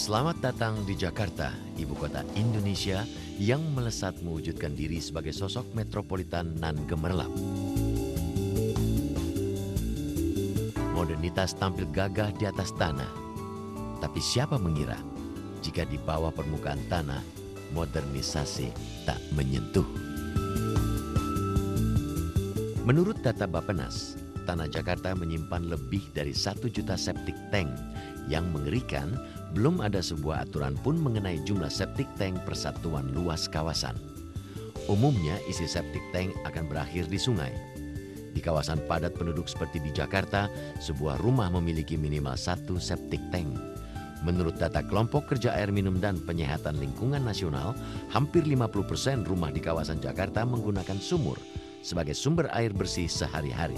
Selamat datang di Jakarta, ibu kota Indonesia yang melesat mewujudkan diri sebagai sosok metropolitan nan gemerlap. Modernitas tampil gagah di atas tanah. Tapi siapa mengira jika di bawah permukaan tanah, modernisasi tak menyentuh. Menurut data Bappenas, Tanah Jakarta menyimpan lebih dari 1 juta septic tank. Yang mengerikan, belum ada sebuah aturan pun mengenai jumlah septic tank persatuan luas kawasan. Umumnya isi septic tank akan berakhir di sungai. Di kawasan padat penduduk seperti di Jakarta, sebuah rumah memiliki minimal 1 septic tank. Menurut data Kelompok Kerja Air Minum dan Penyehatan Lingkungan Nasional, hampir 50% rumah di kawasan Jakarta menggunakan sumur sebagai sumber air bersih sehari-hari.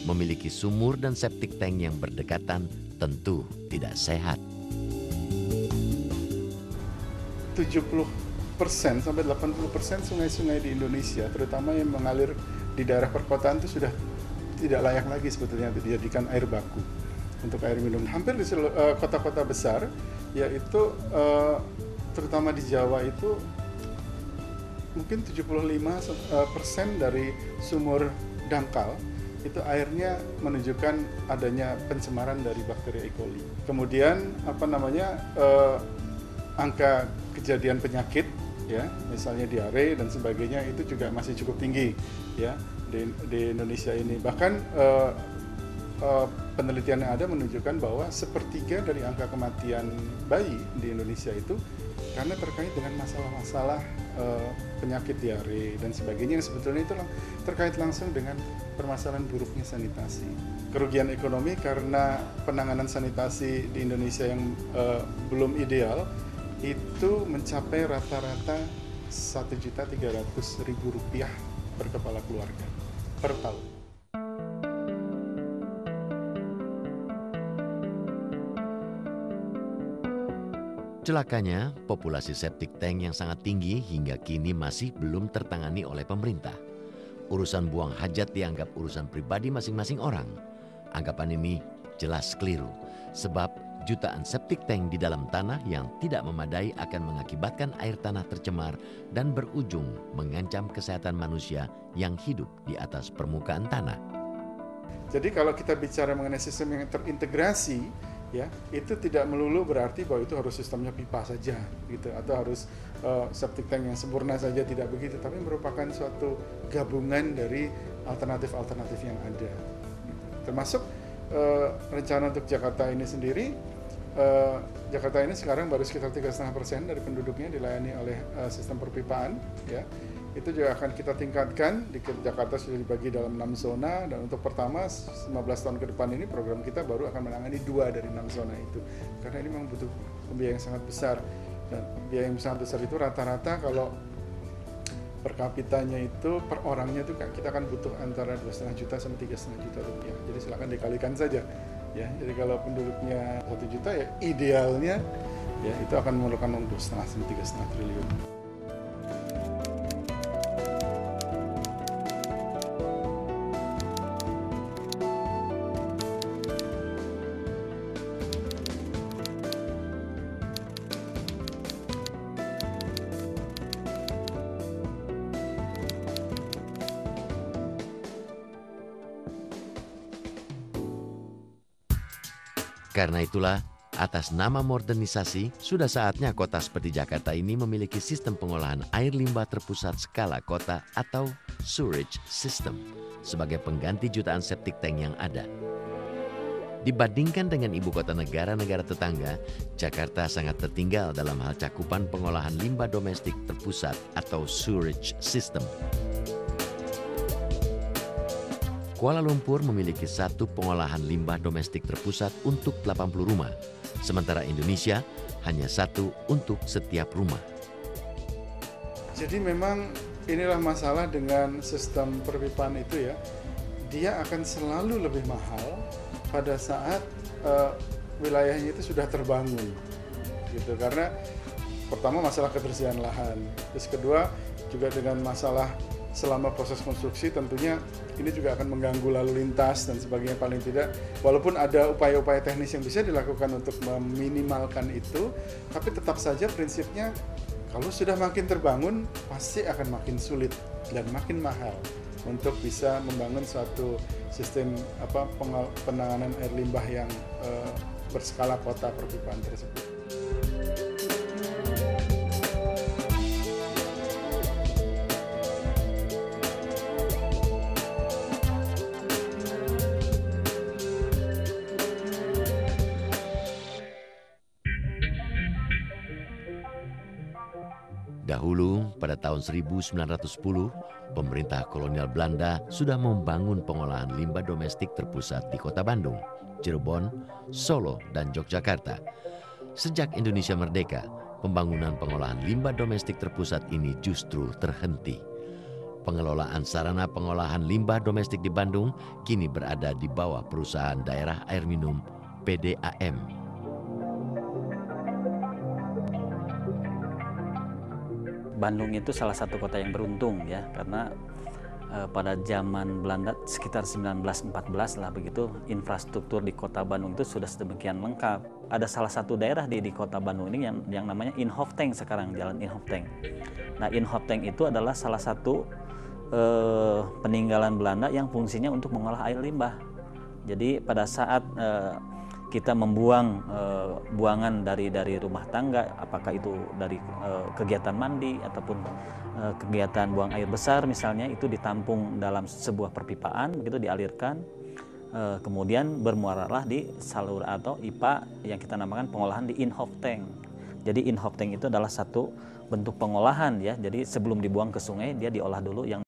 Memiliki sumur dan septic tank yang berdekatan tentu tidak sehat. 70% sampai 80% sungai-sungai di Indonesia, terutama yang mengalir di daerah perkotaan itu sudah tidak layak lagi sebetulnya untuk dijadikan air baku untuk air minum. Hampir di kota-kota besar, yaitu terutama di Jawa itu mungkin 75% dari sumur dangkal itu airnya menunjukkan adanya pencemaran dari bakteri E. coli. Kemudian angka kejadian penyakit, ya, misalnya diare dan sebagainya itu juga masih cukup tinggi, ya, di Indonesia ini. Bahkan penelitian yang ada menunjukkan bahwa 1/3 dari angka kematian bayi di Indonesia itu karena terkait dengan masalah-masalah penyakit diare dan sebagainya yang sebetulnya itu terkait langsung dengan permasalahan buruknya sanitasi. Kerugian ekonomi karena penanganan sanitasi di Indonesia yang belum ideal itu mencapai rata-rata Rp1.300.000 per kepala keluarga per tahun. Celakanya, populasi septic tank yang sangat tinggi hingga kini masih belum tertangani oleh pemerintah. Urusan buang hajat dianggap urusan pribadi masing-masing orang. Anggapan ini jelas keliru, sebab jutaan septic tank di dalam tanah yang tidak memadai akan mengakibatkan air tanah tercemar dan berujung mengancam kesehatan manusia yang hidup di atas permukaan tanah. Jadi kalau kita bicara mengenai sistem yang terintegrasi, ya, itu tidak melulu berarti bahwa itu harus sistemnya pipa saja gitu, atau harus septic tank yang sempurna saja, tidak begitu, tapi merupakan suatu gabungan dari alternatif-alternatif yang ada gitu. Termasuk rencana untuk Jakarta ini sendiri. Jakarta ini sekarang baru sekitar 3,5% dari penduduknya dilayani oleh sistem perpipaan, ya. Itu juga akan kita tingkatkan. Di Jakarta sudah dibagi dalam 6 zona, dan untuk pertama 15 tahun ke depan ini program kita baru akan menangani 2 dari 6 zona itu, karena ini memang butuh biaya yang sangat besar, dan biaya yang sangat besar itu rata-rata kalau per kapitanya itu per orangnya itu kita akan butuh antara 2,5 juta sampai 3,5 juta rupiah. Jadi silakan dikalikan saja, ya. Jadi kalau penduduknya 1 juta, ya idealnya ya itu akan memerlukan 2,5 sampai 3,5 triliun. Karena itulah, atas nama modernisasi, sudah saatnya kota seperti Jakarta ini memiliki sistem pengolahan air limbah terpusat skala kota atau sewerage system sebagai pengganti jutaan septic tank yang ada. Dibandingkan dengan ibu kota negara-negara tetangga, Jakarta sangat tertinggal dalam hal cakupan pengolahan limbah domestik terpusat atau sewerage system. Kuala Lumpur memiliki 1 pengolahan limbah domestik terpusat untuk 80 rumah, sementara Indonesia hanya 1 untuk setiap rumah. Jadi memang inilah masalah dengan sistem perpipaan itu, ya. Dia akan selalu lebih mahal pada saat wilayahnya itu sudah terbangun, gitu. Karena pertama masalah ketersediaan lahan, terus kedua juga dengan masalah selama proses konstruksi tentunya ini juga akan mengganggu lalu lintas dan sebagainya. Paling tidak walaupun ada upaya-upaya teknis yang bisa dilakukan untuk meminimalkan itu, tapi tetap saja prinsipnya kalau sudah makin terbangun pasti akan makin sulit dan makin mahal untuk bisa membangun suatu sistem penanganan air limbah yang berskala kota perpipaan tersebut. Dahulu, pada tahun 1910, pemerintah kolonial Belanda sudah membangun pengolahan limbah domestik terpusat di Kota Bandung, Cirebon, Solo, dan Yogyakarta. Sejak Indonesia merdeka, pembangunan pengolahan limbah domestik terpusat ini justru terhenti. Pengelolaan sarana pengolahan limbah domestik di Bandung kini berada di bawah perusahaan daerah air minum PDAM. Bandung itu salah satu kota yang beruntung ya, karena pada zaman Belanda sekitar 1914 lah begitu, infrastruktur di kota Bandung itu sudah sedemikian lengkap. Ada salah satu daerah di kota Bandung ini yang namanya Inhofteng sekarang, Jalan Inhofteng. Nah, Inhofteng itu adalah salah satu peninggalan Belanda yang fungsinya untuk mengolah air limbah. Jadi pada saat kita membuang buangan dari rumah tangga, apakah itu dari kegiatan mandi ataupun kegiatan buang air besar misalnya, itu ditampung dalam sebuah perpipaan, begitu dialirkan, kemudian bermuaralah di salur atau IPA yang kita namakan pengolahan di Inhofteng. Jadi Inhofteng itu adalah satu bentuk pengolahan ya, jadi sebelum dibuang ke sungai dia diolah dulu yang